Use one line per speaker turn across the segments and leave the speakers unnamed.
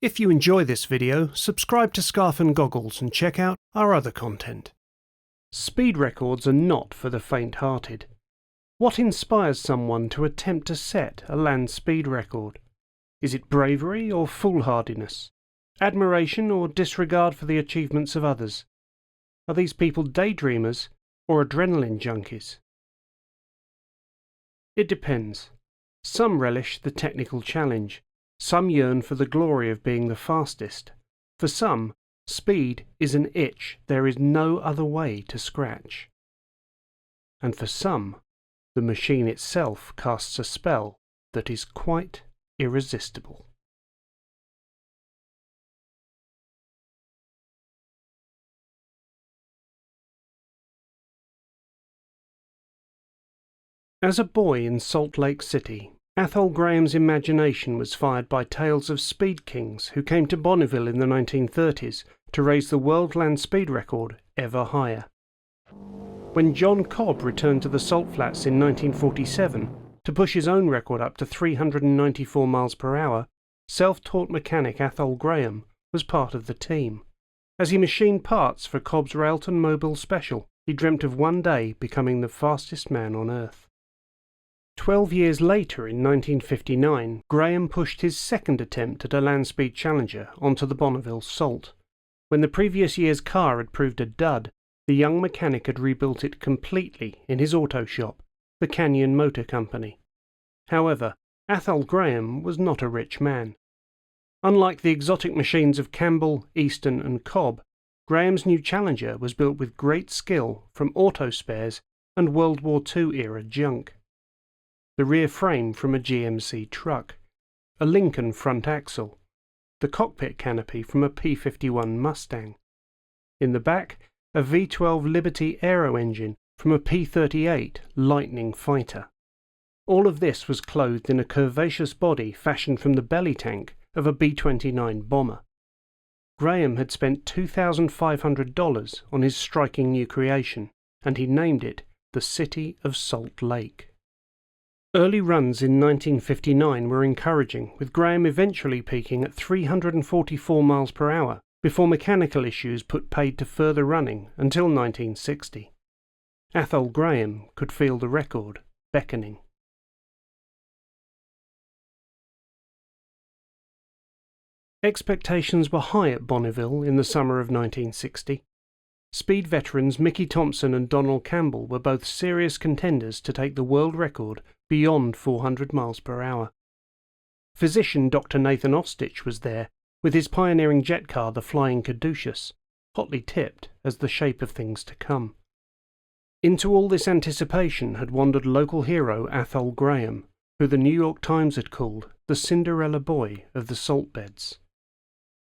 If you enjoy this video, subscribe to Scarf and Goggles and check out our other content. Speed records are not for the faint-hearted. What inspires someone to attempt to set a land speed record? Is it bravery or foolhardiness? Admiration or disregard for the achievements of others? Are these people daydreamers or adrenaline junkies? It depends. Some relish the technical challenge. Some yearn for the glory of being the fastest. For some, speed is an itch there is no other way to scratch. And for some, the machine itself casts a spell that is quite irresistible. As a boy in Salt Lake City, Athol Graham's imagination was fired by tales of speed kings who came to Bonneville in the 1930s to raise the world land speed record ever higher. When John Cobb returned to the Salt Flats in 1947 to push his own record up to 394 miles per hour, self-taught mechanic Athol Graham was part of the team. As he machined parts for Cobb's Railton Mobile Special, he dreamt of one day becoming the fastest man on Earth. 12 years later, in 1959, Graham pushed his second attempt at a land speed challenger onto the Bonneville Salt. When the previous year's car had proved a dud, the young mechanic had rebuilt it completely in his auto shop, the Canyon Motor Company. However, Athol Graham was not a rich man. Unlike the exotic machines of Campbell, Easton and Cobb, Graham's new Challenger was built with great skill from auto spares and World War II era junk. The rear frame from a GMC truck, a Lincoln front axle, the cockpit canopy from a P-51 Mustang. In the back, a V12 Liberty aero engine from a P-38 Lightning fighter. All of this was clothed in a curvaceous body fashioned from the belly tank of a B-29 bomber. Graham had spent $2,500 on his striking new creation, and he named it the City of Salt Lake. Early runs in 1959 were encouraging, with Graham eventually peaking at 344 miles per hour before mechanical issues put paid to further running until 1960. Athol Graham could feel the record beckoning. Expectations were high at Bonneville in the summer of 1960. Speed veterans Mickey Thompson and Donald Campbell were both serious contenders to take the world record beyond 400 miles per hour. Physician Dr. Nathan Ostich was there, with his pioneering jet car, the Flying Caduceus, hotly tipped as the shape of things to come. Into all this anticipation had wandered local hero Athol Graham, who the New York Times had called the Cinderella boy of the salt beds.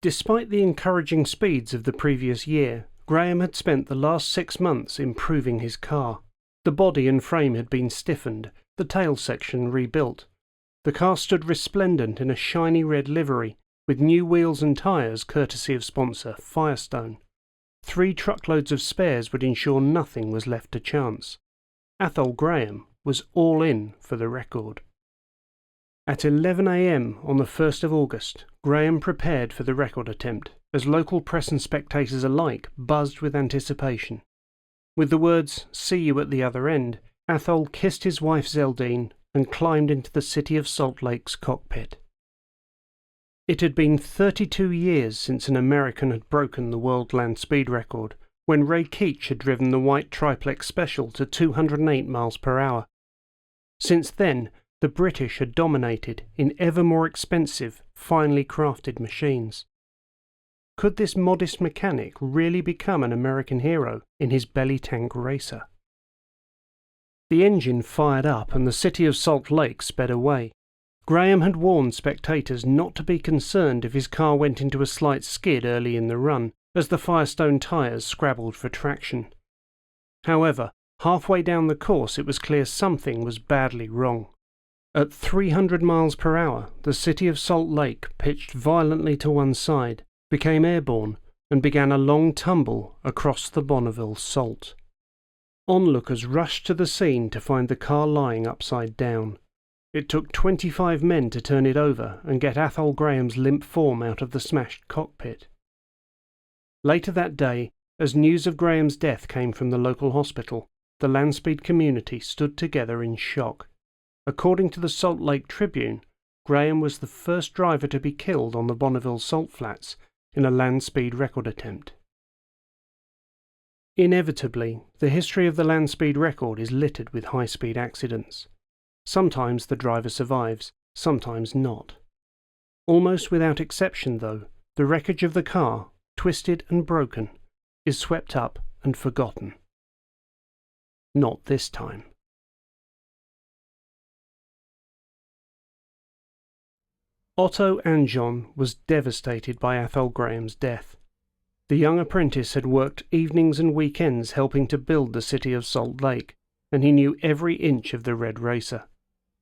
Despite the encouraging speeds of the previous year, Graham had spent the last 6 months improving his car. The body and frame had been stiffened, the tail section rebuilt. The car stood resplendent in a shiny red livery, with new wheels and tyres courtesy of sponsor Firestone. 3 truckloads of spares would ensure nothing was left to chance. Athol Graham was all in for the record. At 11 a.m. on the 1st of August, Graham prepared for the record attempt, as local press and spectators alike buzzed with anticipation. With the words, "See you at the other end," Athol kissed his wife Zeldine and climbed into the City of Salt Lake's cockpit. It had been 32 years since an American had broken the world land speed record, when Ray Keach had driven the white triplex special to 208 miles per hour. Since then, the British had dominated in ever more expensive, finely crafted machines. Could this modest mechanic really become an American hero in his belly tank racer? The engine fired up and the City of Salt Lake sped away. Graham had warned spectators not to be concerned if his car went into a slight skid early in the run, as the Firestone tyres scrabbled for traction. However, halfway down the course it was clear something was badly wrong. At 300 miles per hour, the City of Salt Lake pitched violently to one side, became airborne, and began a long tumble across the Bonneville Salt. Onlookers rushed to the scene to find the car lying upside down. It took 25 men to turn it over and get Athol Graham's limp form out of the smashed cockpit. Later that day, as news of Graham's death came from the local hospital, the Landspeed community stood together in shock. According to the Salt Lake Tribune, Graham was the first driver to be killed on the Bonneville salt flats in a Landspeed record attempt. Inevitably, the history of the Landspeed record is littered with high-speed accidents. Sometimes the driver survives, sometimes not. Almost without exception, though, the wreckage of the car, twisted and broken, is swept up and forgotten. Not this time. Otto Anjon was devastated by Athol Graham's death. The young apprentice had worked evenings and weekends helping to build the city of Salt Lake, and he knew every inch of the Red Racer.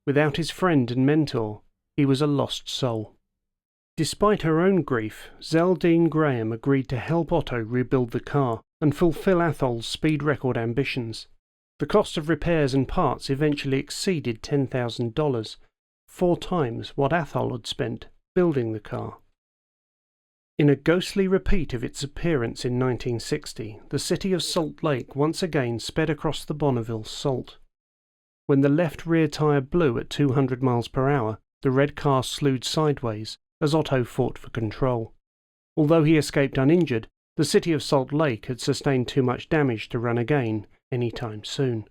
Without his friend and mentor, he was a lost soul. Despite her own grief, Zeldine Graham agreed to help Otto rebuild the car and fulfill Athol's speed record ambitions. The cost of repairs and parts eventually exceeded $10,000, 4 times what Athol had spent building the car. In a ghostly repeat of its appearance in 1960, the city of Salt Lake once again sped across the Bonneville salt. When the left rear tyre blew at 200 miles per hour, the red car slewed sideways as Otto fought for control. Although he escaped uninjured, the city of Salt Lake had sustained too much damage to run again any time soon.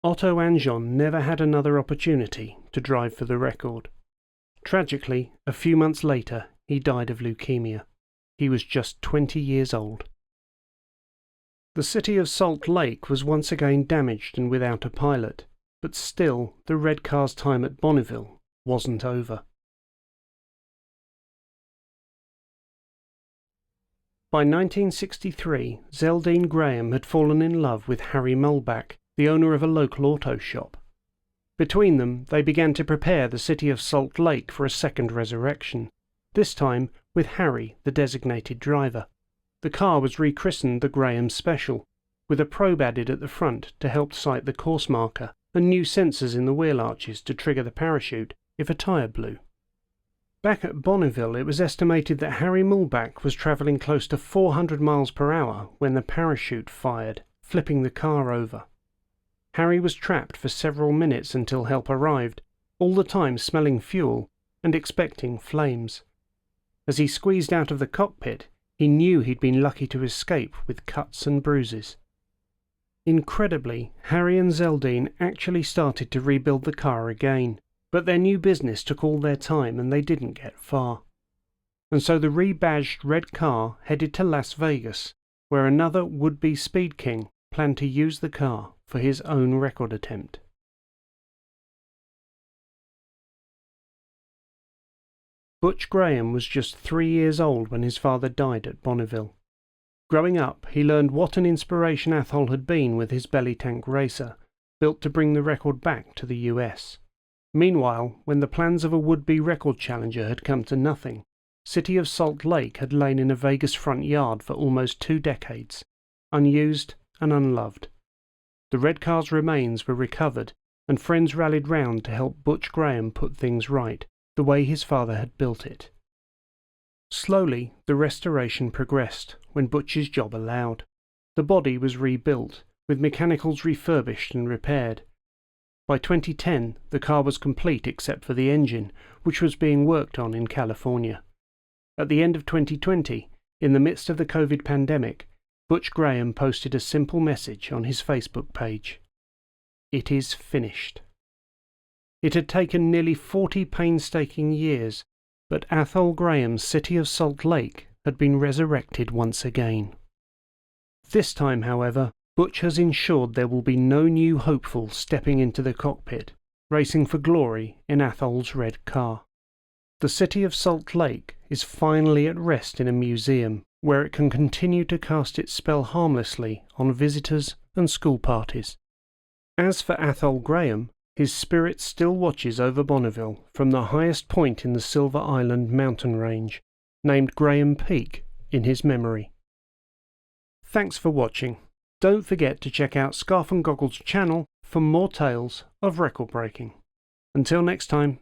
Otto Anjon never had another opportunity to drive for the record. Tragically, a few months later, he died of leukemia. He was just 20 years old. The city of Salt Lake was once again damaged and without a pilot, but still the red car's time at Bonneville wasn't over. By 1963, Zeldine Graham had fallen in love with Harry Mulback, the owner of a local auto shop. Between them, they began to prepare the city of Salt Lake for a second resurrection, this time with Harry, the designated driver. The car was rechristened the Graham Special, with a probe added at the front to help sight the course marker and new sensors in the wheel arches to trigger the parachute if a tyre blew. Back at Bonneville, it was estimated that Harry Mulback was travelling close to 400 miles per hour when the parachute fired, flipping the car over. Harry was trapped for several minutes until help arrived, all the time smelling fuel and expecting flames. As he squeezed out of the cockpit, he knew he'd been lucky to escape with cuts and bruises. Incredibly, Harry and Zeldine actually started to rebuild the car again, but their new business took all their time and they didn't get far. And so the rebadged red car headed to Las Vegas, where another would-be speed king planned to use the car for his own record attempt. Butch Graham was just 3 years old when his father died at Bonneville. Growing up, he learned what an inspiration Athol had been with his belly tank racer, built to bring the record back to the US. Meanwhile, when the plans of a would-be record challenger had come to nothing, City of Salt Lake had lain in a Vegas front yard for almost 2 decades, unused and unloved. The red car's remains were recovered, and friends rallied round to help Butch Graham put things right, the way his father had built it. Slowly, the restoration progressed when Butch's job allowed. The body was rebuilt, with mechanicals refurbished and repaired. By 2010, the car was complete except for the engine, which was being worked on in California. At the end of 2020, in the midst of the COVID pandemic, Butch Graham posted a simple message on his Facebook page. "It is finished." It had taken nearly 40 painstaking years, but Athol Graham's City of Salt Lake had been resurrected once again. This time, however, Butch has ensured there will be no new hopeful stepping into the cockpit, racing for glory in Athol's red car. The City of Salt Lake is finally at rest in a museum, where it can continue to cast its spell harmlessly on visitors and school parties. As for Athol Graham, his spirit still watches over Bonneville from the highest point in the Silver Island mountain range, named Graham Peak in his memory. Thanks for watching. Don't forget to check out Scarf and Goggles' channel for more tales of record breaking. Until next time.